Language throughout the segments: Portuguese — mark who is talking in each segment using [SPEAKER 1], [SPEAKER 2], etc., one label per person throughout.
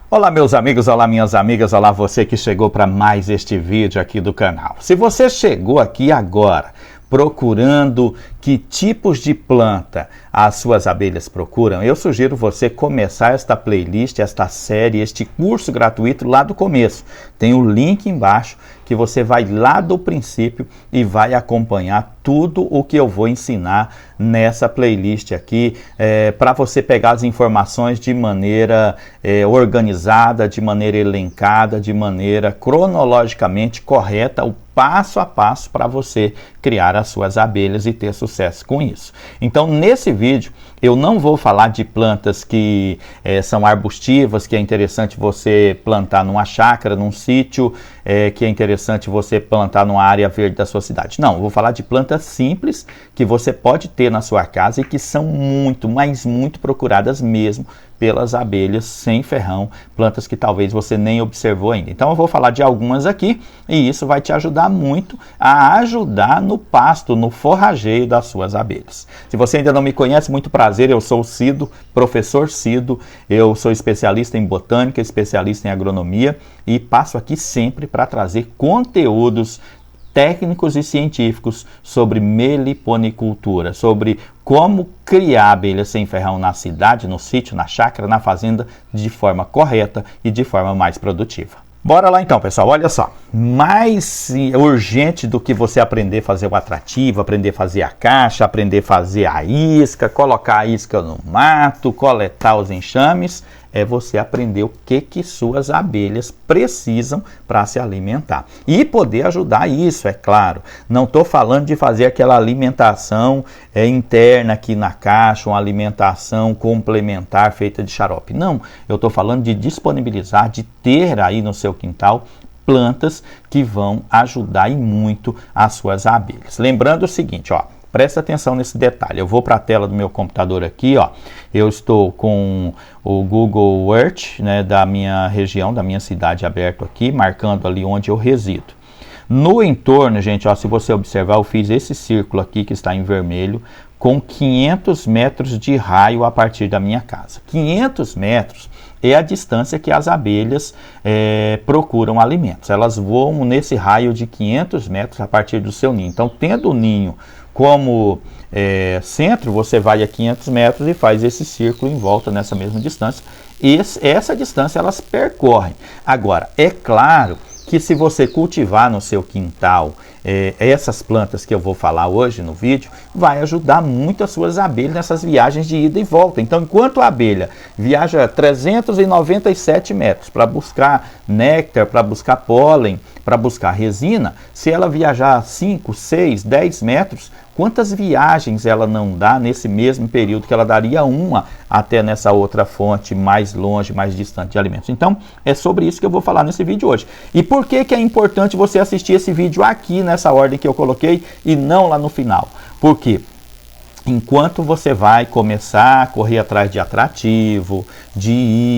[SPEAKER 1] Olá meus amigos, olá minhas amigas, olá você que chegou para mais este vídeo aqui do canal. Se você chegou aqui agora procurando que tipos de planta as suas abelhas procuram, eu sugiro você começar esta playlist, esta série, este curso gratuito lá do começo. Tem o link embaixo que você vai lá do princípio e vai acompanhar tudo o que eu vou ensinar nessa playlist aqui, para você pegar as informações de maneira organizada, de maneira elencada, de maneira cronologicamente correta, o passo a passo para você criar as suas abelhas e ter sucesso com isso. Então, nesse vídeo, eu não vou falar de plantas que são arbustivas, que é interessante você plantar numa chácara, num sítio, que é interessante você plantar numa área verde da sua cidade. Não, eu vou falar de plantas simples que você pode ter na sua casa e que são muito, mas muito procuradas mesmo pelas abelhas sem ferrão, plantas que talvez você nem observou ainda. Então eu vou falar de algumas aqui e isso vai te ajudar muito a ajudar no pasto, no forrageio das suas abelhas. Se você ainda não me conhece, muito prazer, eu sou o Cido, professor Cido, eu sou especialista em botânica, especialista em agronomia e passo aqui sempre para trazer conteúdos técnicos e científicos sobre meliponicultura, sobre como criar abelhas sem ferrão na cidade, no sítio, na chácara, na fazenda, de forma correta e de forma mais produtiva. Bora lá então, pessoal, olha só, mais urgente do que você aprender a fazer o atrativo, aprender a fazer a caixa, aprender a fazer a isca, colocar a isca no mato, coletar os enxames, é você aprender o que suas abelhas precisam para se alimentar. E poder ajudar isso, é claro. Não estou falando de fazer aquela alimentação interna aqui na caixa, uma alimentação complementar feita de xarope. Não, eu estou falando de disponibilizar, de ter aí no seu quintal plantas que vão ajudar e muito as suas abelhas. Lembrando o seguinte, ó. Presta atenção nesse detalhe. Eu vou para a tela do meu computador aqui, ó. Eu estou com o Google Earth, né, da minha região, da minha cidade aberto aqui, marcando ali onde eu resido. No entorno, gente, ó, se você observar, eu fiz esse círculo aqui que está em vermelho com 500 metros de raio a partir da minha casa. 500 metros é a distância que as abelhas procuram alimentos. Elas voam nesse raio de 500 metros a partir do seu ninho. Então, tendo o ninho como centro, você vai a 500 metros e faz esse círculo em volta nessa mesma distância. Essa distância elas percorrem. Agora, é claro que se você cultivar no seu quintal essas plantas que eu vou falar hoje no vídeo, vai ajudar muito as suas abelhas nessas viagens de ida e volta. Então, enquanto a abelha viaja 397 metros para buscar néctar, para buscar pólen, para buscar resina, se ela viajar 5, 6, 10 metros, quantas viagens ela não dá nesse mesmo período que ela daria uma até nessa outra fonte mais longe, mais distante de alimentos? Então, é sobre isso que eu vou falar nesse vídeo hoje. E por que é importante você assistir esse vídeo aqui nessa ordem que eu coloquei e não lá no final? Porque enquanto você vai começar a correr atrás de atrativo, de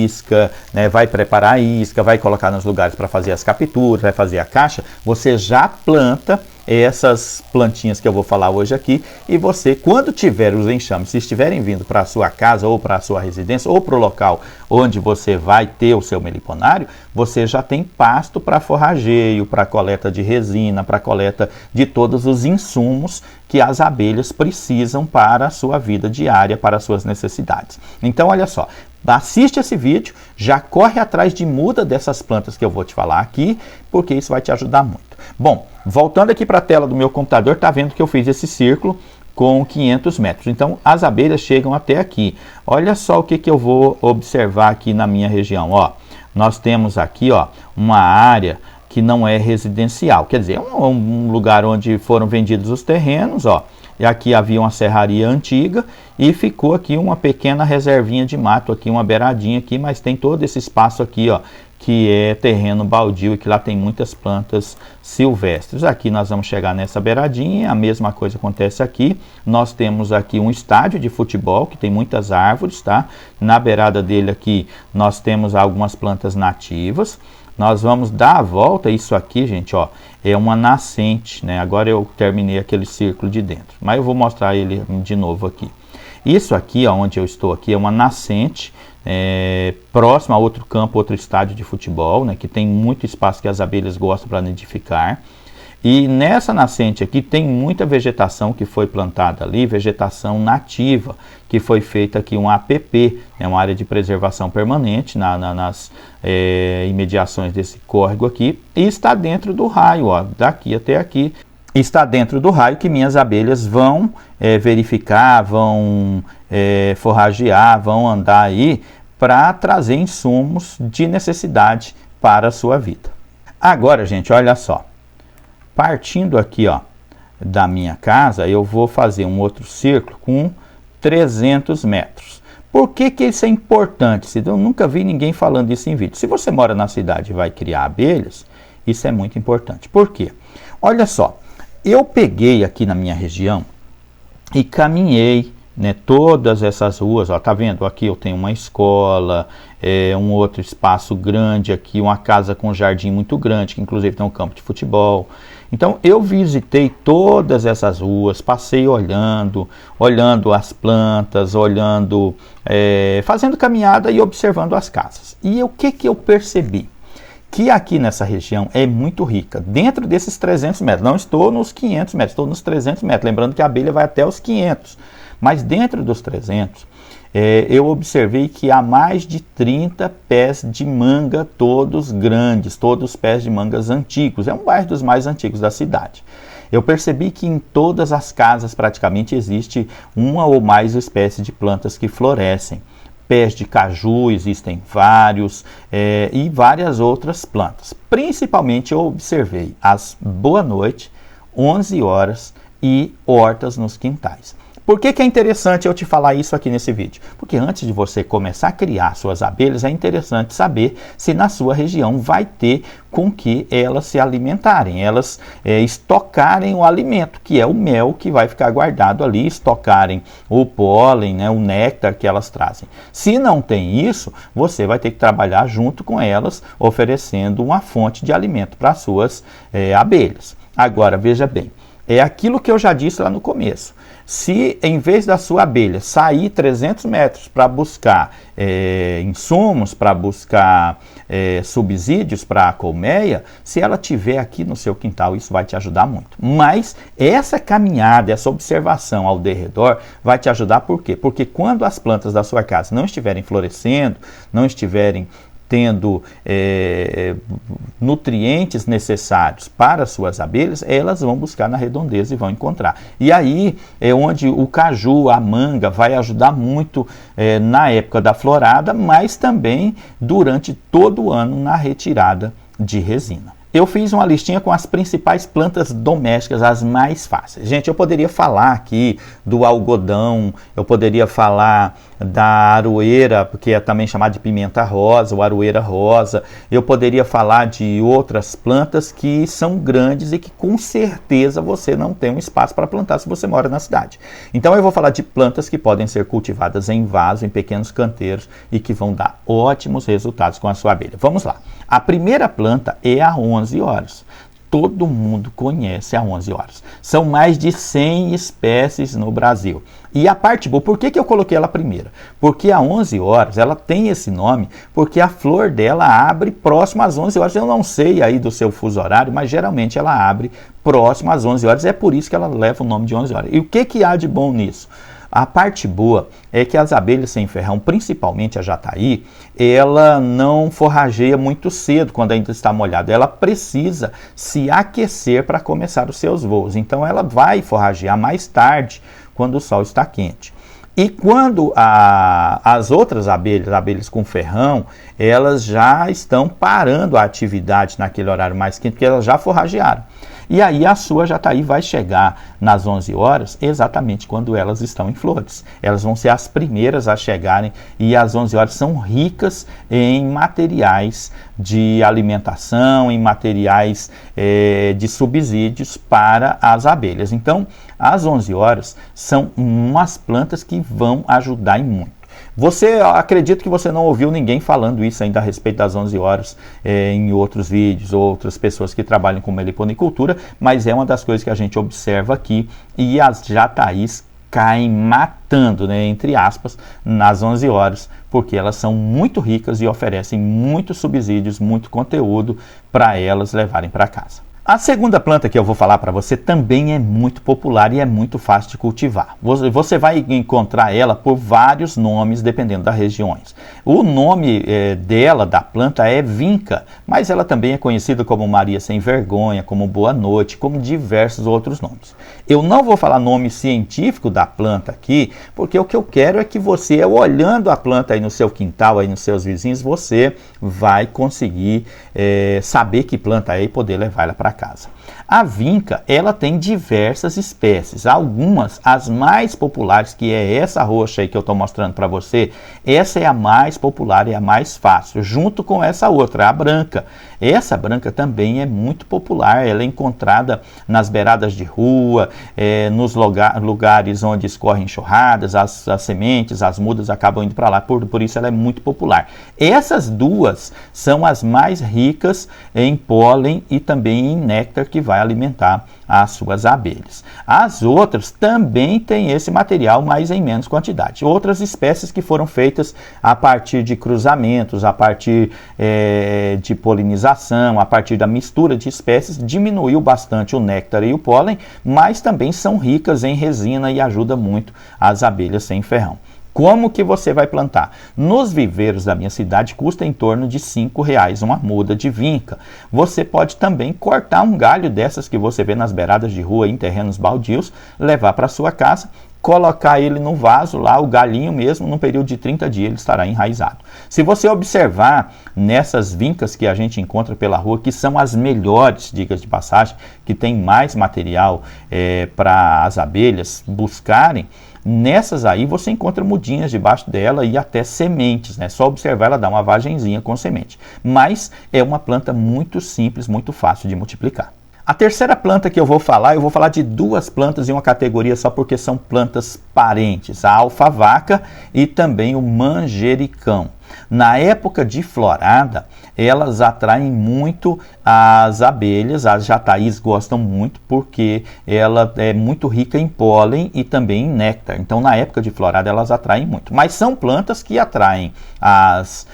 [SPEAKER 1] isca, né, vai preparar a isca, vai colocar nos lugares para fazer as capturas, vai fazer a caixa, você já planta essas plantinhas que eu vou falar hoje aqui e você, quando tiver os enxames, se estiverem vindo para a sua casa ou para a sua residência ou para o local onde você vai ter o seu meliponário, você já tem pasto para forrageio, para coleta de resina, para coleta de todos os insumos que as abelhas precisam para a sua vida diária, para as suas necessidades. Então, olha só, assiste esse vídeo, já corre atrás de muda dessas plantas que eu vou te falar aqui, porque isso vai te ajudar muito. Bom, voltando aqui para a tela do meu computador, tá vendo que eu fiz esse círculo com 500 metros. Então, as abelhas chegam até aqui. Olha só o que eu vou observar aqui na minha região. Ó, nós temos aqui, ó, uma área que não é residencial, quer dizer, um lugar onde foram vendidos os terrenos, ó. E aqui havia uma serraria antiga e ficou aqui uma pequena reservinha de mato aqui, uma beiradinha aqui, mas tem todo esse espaço aqui, ó, que é terreno baldio e que lá tem muitas plantas silvestres. Aqui nós vamos chegar nessa beiradinha, a mesma coisa acontece aqui. Nós temos aqui um estádio de futebol que tem muitas árvores, tá? Na beirada dele aqui nós temos algumas plantas nativas. Nós vamos dar a volta, isso aqui, gente, ó, é uma nascente, né? Agora eu terminei aquele círculo de dentro, mas eu vou mostrar ele de novo aqui. Isso aqui, ó, onde eu estou aqui, é uma nascente próximo a outro campo, outro estádio de futebol, né, que tem muito espaço que as abelhas gostam para nidificar. E nessa nascente aqui tem muita vegetação que foi plantada ali, vegetação nativa, que foi feita aqui um APP, uma área de preservação permanente nas imediações desse córrego aqui, e está dentro do raio, ó, daqui até aqui. Está dentro do raio que minhas abelhas vão verificar, vão forragear, vão andar aí para trazer insumos de necessidade para a sua vida. Agora, gente, olha só. Partindo aqui, ó, da minha casa, eu vou fazer um outro círculo com 300 metros. Por que que isso é importante? Eu nunca vi ninguém falando isso em vídeo. Se você mora na cidade e vai criar abelhas, isso é muito importante. Por quê? Olha só, eu peguei aqui na minha região e caminhei, né, todas essas ruas, ó, tá vendo? Aqui eu tenho uma escola, um outro espaço grande aqui, uma casa com jardim muito grande, que inclusive tem um campo de futebol. Então eu visitei todas essas ruas, passei olhando as plantas, fazendo caminhada e observando as casas. E o que que eu percebi? Que aqui nessa região é muito rica. Dentro desses 300 metros, não estou nos 500 metros, estou nos 300 metros. Lembrando que a abelha vai até os 500. Mas dentro dos 300, eu observei que há mais de 30 pés de manga, todos grandes, todos pés de mangas antigos. É um bairro dos mais antigos da cidade. Eu percebi que em todas as casas praticamente existe uma ou mais espécies de plantas que florescem. Pés de caju, existem vários, e várias outras plantas. Principalmente eu observei as boa noite, 11 horas e hortas nos quintais. Por que que é interessante eu te falar isso aqui nesse vídeo? Porque antes de você começar a criar suas abelhas, é interessante saber se na sua região vai ter com que elas se alimentarem, elas estocarem o alimento, que é o mel que vai ficar guardado ali, estocarem o pólen, né, o néctar que elas trazem. Se não tem isso, você vai ter que trabalhar junto com elas, oferecendo uma fonte de alimento para as suas abelhas. Agora, veja bem, é aquilo que eu já disse lá no começo. Se em vez da sua abelha sair 300 metros para buscar insumos, para buscar subsídios para a colmeia, se ela tiver aqui no seu quintal, isso vai te ajudar muito. Mas essa caminhada, essa observação ao derredor vai te ajudar por quê? Porque quando as plantas da sua casa não estiverem florescendo, não estiverem tendo nutrientes necessários para suas abelhas, elas vão buscar na redondeza e vão encontrar. E aí é onde o caju, a manga, vai ajudar muito na época da florada, mas também durante todo o ano na retirada de resina. Eu fiz uma listinha com as principais plantas domésticas, as mais fáceis. Gente, eu poderia falar aqui do algodão, eu poderia falar da aroeira, que é também chamada de pimenta rosa, ou aroeira rosa. Eu poderia falar de outras plantas que são grandes e que com certeza você não tem um espaço para plantar se você mora na cidade. Então eu vou falar de plantas que podem ser cultivadas em vaso, em pequenos canteiros e que vão dar ótimos resultados com a sua abelha. Vamos lá. A primeira planta é a 11 horas. Todo mundo conhece a 11 horas. São mais de 100 espécies no Brasil. E a parte boa, por que que eu coloquei ela primeira? Porque a 11 horas, ela tem esse nome porque a flor dela abre próximo às 11 horas. Eu não sei aí do seu fuso horário, mas geralmente ela abre próximo às 11 horas. É por isso que ela leva o nome de 11 horas. E o que que há de bom nisso? A parte boa é que as abelhas sem ferrão, principalmente a jataí, ela não forrageia muito cedo quando ainda está molhada. Ela precisa se aquecer para começar os seus voos. Então ela vai forragear mais tarde, quando o sol está quente. E quando as outras abelhas com ferrão, elas já estão parando a atividade naquele horário mais quente, porque elas já forragearam. E aí a sua jataí vai chegar nas 11 horas exatamente quando elas estão em flores. Elas vão ser as primeiras a chegarem e as 11 horas são ricas em materiais de alimentação, em materiais de subsídios para as abelhas. Então, as 11 horas são umas plantas que vão ajudar em muito. Acredito que você não ouviu ninguém falando isso ainda a respeito das 11 horas em outros vídeos, outras pessoas que trabalham com meliponicultura, mas é uma das coisas que a gente observa aqui e as jataís caem matando, né, entre aspas, nas 11 horas, porque elas são muito ricas e oferecem muitos subsídios, muito conteúdo para elas levarem para casa. A segunda planta que eu vou falar para você também é muito popular e é muito fácil de cultivar. Você vai encontrar ela por vários nomes, dependendo das regiões. O nome dela, da planta, é vinca, mas ela também é conhecida como Maria Sem Vergonha, como Boa Noite, como diversos outros nomes. Eu não vou falar nome científico da planta aqui, porque o que eu quero é que você, olhando a planta aí no seu quintal, aí nos seus vizinhos, você vai conseguir saber que planta é e poder levar ela para casa. A vinca, ela tem diversas espécies, algumas, as mais populares, que é essa roxa aí que eu estou mostrando para você, essa é a mais popular e a mais fácil, junto com essa outra, a branca. Essa branca também é muito popular, ela é encontrada nas beiradas de rua, nos lugares onde escorrem enxurradas, as sementes, as mudas acabam indo para lá, por isso ela é muito popular. Essas duas são as mais ricas em pólen e também em néctar, que vai alimentar as suas abelhas. As outras também têm esse material, mas em menos quantidade. Outras espécies que foram feitas a partir de cruzamentos, a partir de polinização, a partir da mistura de espécies, diminuiu bastante o néctar e o pólen, mas também são ricas em resina e ajudam muito as abelhas sem ferrão. Como que você vai plantar? Nos viveiros da minha cidade custa em torno de R$5 uma muda de vinca. Você pode também cortar um galho dessas que você vê nas beiradas de rua, em terrenos baldios, levar para sua casa, colocar ele no vaso lá, o galinho mesmo, num período de 30 dias ele estará enraizado. Se você observar nessas vincas que a gente encontra pela rua, que são as melhores, diga de passagem, que tem mais material para as abelhas buscarem, nessas aí você encontra mudinhas debaixo dela e até sementes, né? Só observar ela dar uma vagenzinha com semente. Mas é uma planta muito simples, muito fácil de multiplicar. A terceira planta que eu vou falar de duas plantas em uma categoria só porque são plantas parentes, a alfavaca e também o manjericão. Na época de florada, elas atraem muito as abelhas, as jataís gostam muito porque ela é muito rica em pólen e também em néctar. Então, na época de florada, elas atraem muito. Mas são plantas que atraem as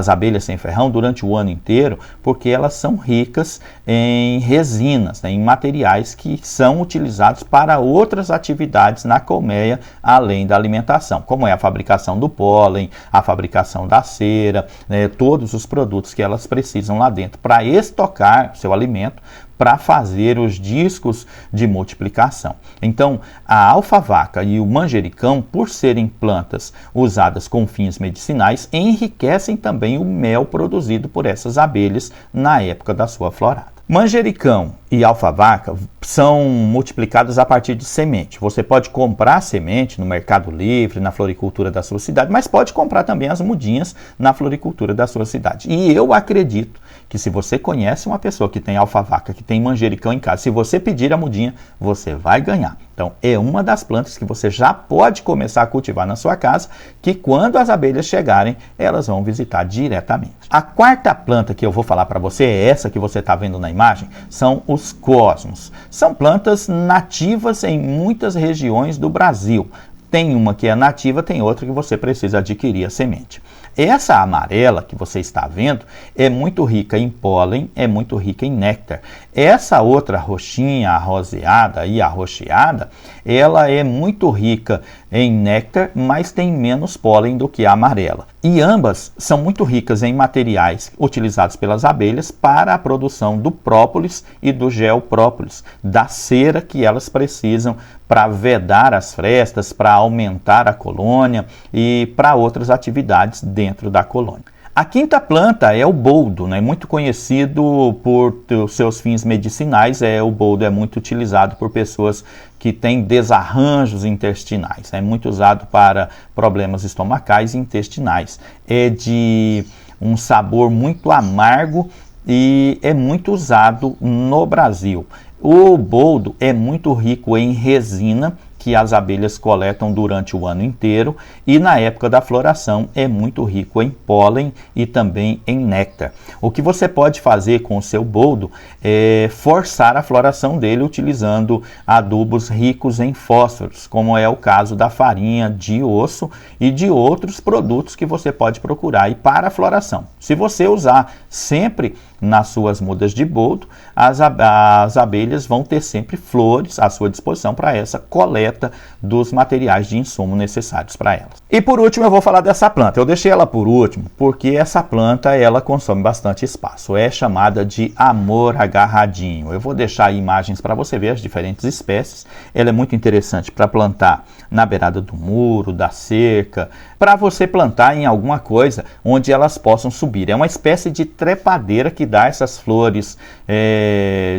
[SPEAKER 1] abelhas sem ferrão durante o ano inteiro porque elas são ricas em resinas, né, em materiais que são utilizados para outras atividades na colmeia, além da alimentação, como é a fabricação do pólen, a fabricação da cera, né, todos os produtos que elas precisam lá dentro para estocar seu alimento, para fazer os discos de multiplicação. Então, a alfavaca e o manjericão, por serem plantas usadas com fins medicinais, enriquecem também o mel produzido por essas abelhas na época da sua florada. Manjericão e alfavaca são multiplicados a partir de semente. Você pode comprar semente no Mercado Livre, na floricultura da sua cidade, mas pode comprar também as mudinhas na floricultura da sua cidade. E eu acredito que se você conhece uma pessoa que tem alfavaca, que tem manjericão em casa, se você pedir a mudinha, você vai ganhar. Então, é uma das plantas que você já pode começar a cultivar na sua casa, que quando as abelhas chegarem, elas vão visitar diretamente. A quarta planta que eu vou falar para você, é essa que você está vendo na imagem, são os cosmos. São plantas nativas em muitas regiões do Brasil. Tem uma que é nativa, tem outra que você precisa adquirir a semente. Essa amarela que você está vendo é muito rica em pólen, é muito rica em néctar. Essa outra roxinha, a roseada e a roxeada, ela é muito rica em néctar, mas tem menos pólen do que a amarela. E ambas são muito ricas em materiais utilizados pelas abelhas para a produção do própolis e do gel própolis, da cera que elas precisam para vedar as frestas, para aumentar a colônia e para outras atividades dentro da colônia. A quinta planta é o boldo, né? Muito conhecido por seus fins medicinais. O boldo é muito utilizado por pessoas que têm desarranjos intestinais. É muito usado para problemas estomacais e intestinais. É de um sabor muito amargo e é muito usado no Brasil. O boldo é muito rico em resina, que que as abelhas coletam durante o ano inteiro e na época da floração é muito rico em pólen e também em néctar. O que você pode fazer com o seu boldo é forçar a floração dele utilizando adubos ricos em fósforos, como é o caso da farinha de osso e de outros produtos que você pode procurar aí para a floração. Se você usar sempre nas suas mudas de boldo, as abelhas vão ter sempre flores à sua disposição para essa coleta dos materiais de insumo necessários para elas. E por último eu vou falar dessa planta. Eu deixei ela por último porque essa planta ela consome bastante espaço. É chamada de amor agarradinho. Eu vou deixar aí imagens para você ver as diferentes espécies. Ela é muito interessante para plantar na beirada do muro, da cerca, para você plantar em alguma coisa onde elas possam subir. É uma espécie de trepadeira que dá essas flores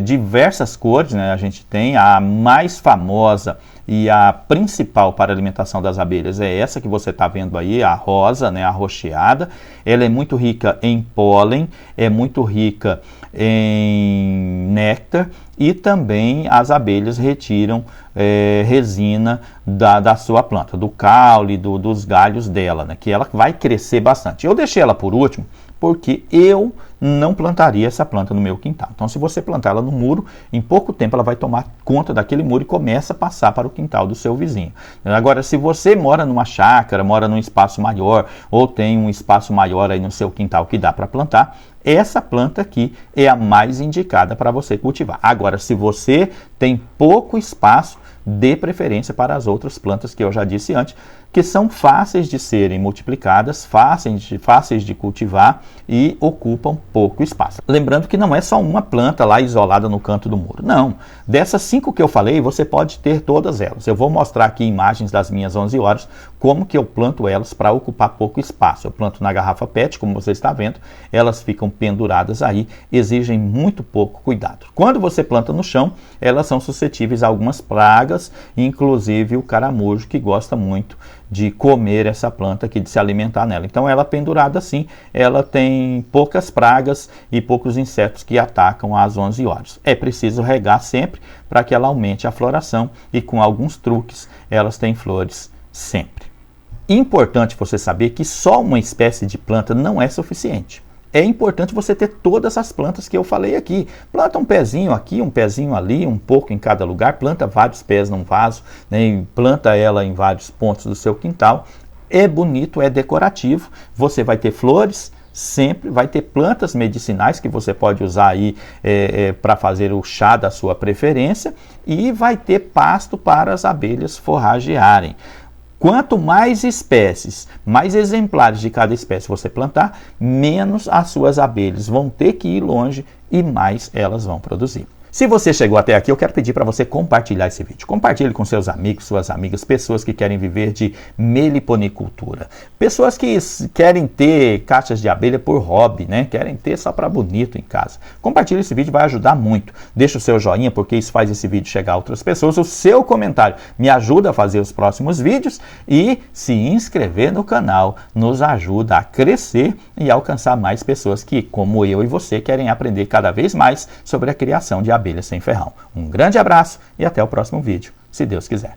[SPEAKER 1] diversas cores, né? A gente tem a mais famosa e a principal para a alimentação das abelhas é essa que você está vendo aí, a rosa, né, a rocheada. Ela é muito rica em pólen, é muito rica em néctar e também as abelhas retiram resina da sua planta, do caule, dos galhos dela, né, que ela vai crescer bastante. Eu deixei ela por último porque eu não plantaria essa planta no meu quintal. Então, se você plantar ela no muro, em pouco tempo ela vai tomar conta daquele muro e começa a passar para o quintal do seu vizinho. Agora, se você mora numa chácara, mora num espaço maior, ou tem um espaço maior aí no seu quintal que dá para plantar, essa planta aqui é a mais indicada para você cultivar. Agora, se você tem pouco espaço, dê preferência para as outras plantas que eu já disse antes, que são fáceis de serem multiplicadas, fáceis de cultivar e ocupam pouco espaço. Lembrando que não é só uma planta lá isolada no canto do muro. Não, dessas 5 que eu falei, você pode ter todas elas. Eu vou mostrar aqui imagens das minhas 11 horas, como que eu planto elas para ocupar pouco espaço. Eu planto na garrafa PET, como você está vendo, elas ficam penduradas aí, exigem muito pouco cuidado. Quando você planta no chão, elas são suscetíveis a algumas pragas, inclusive o caramujo, que gosta muito de comer essa planta aqui, de se alimentar nela. Então ela pendurada assim, ela tem poucas pragas e poucos insetos que atacam às 11 horas. É preciso regar sempre para que ela aumente a floração e com alguns truques elas têm flores sempre. Importante você saber que só uma espécie de planta não é suficiente. É importante você ter todas as plantas que eu falei aqui. Planta um pezinho aqui, um pezinho ali, um pouco em cada lugar. Planta vários pés num vaso, né? Planta ela em vários pontos do seu quintal. É bonito, é decorativo. Você vai ter flores, sempre vai ter plantas medicinais que você pode usar aí para fazer o chá da sua preferência. E vai ter pasto para as abelhas forragearem. Quanto mais espécies, mais exemplares de cada espécie você plantar, menos as suas abelhas vão ter que ir longe e mais elas vão produzir. Se você chegou até aqui, eu quero pedir para você compartilhar esse vídeo. Compartilhe com seus amigos, suas amigas, pessoas que querem viver de meliponicultura. Pessoas que querem ter caixas de abelha por hobby, né? Querem ter só para bonito em casa. Compartilhe esse vídeo, vai ajudar muito. Deixa o seu joinha, porque isso faz esse vídeo chegar a outras pessoas. O seu comentário me ajuda a fazer os próximos vídeos e se inscrever no canal nos ajuda a crescer e alcançar mais pessoas que, como eu e você, querem aprender cada vez mais sobre a criação de abelhas sem ferrão. Um grande abraço e até o próximo vídeo, se Deus quiser.